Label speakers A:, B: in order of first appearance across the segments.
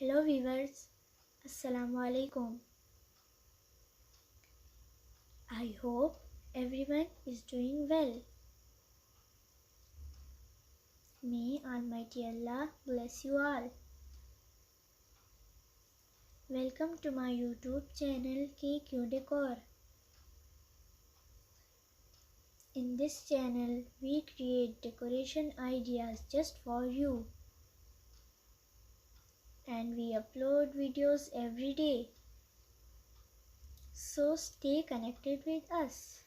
A: Hello viewers, Assalamu alaikum. I hope everyone is doing well. May Almighty Allah bless you all. Welcome to my YouTube channel decor. In this channel, we create decoration ideas just for you. And we upload videos every day. So stay connected with us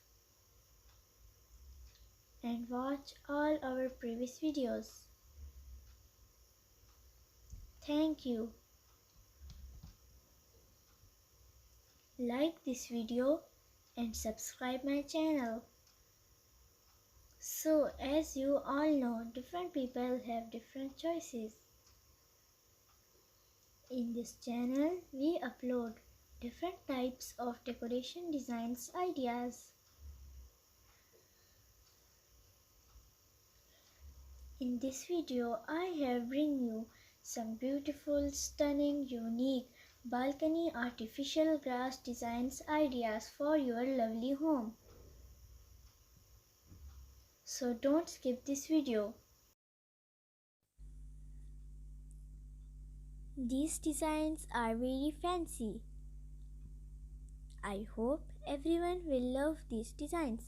A: and watch all our previous videos. Thank you. Like this video and subscribe my channel. So as you all know, different people have different choices. In this channel, we upload different types of decoration designs ideas. In this video, I have bring you some beautiful, stunning, unique balcony artificial grass designs ideas for your lovely home. So don't skip this video. These designs are very fancy. I hope everyone will love these designs.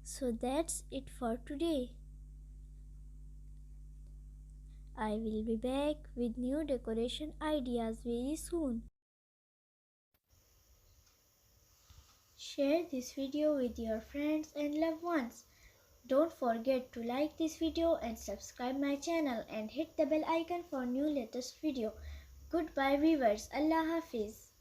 A: So that's it for today. I will be back with new decoration ideas very soon. Share this video with your friends and loved ones. Don't forget to like this video and subscribe my channel and hit the bell icon for new latest video. Goodbye viewers. Allah Hafiz.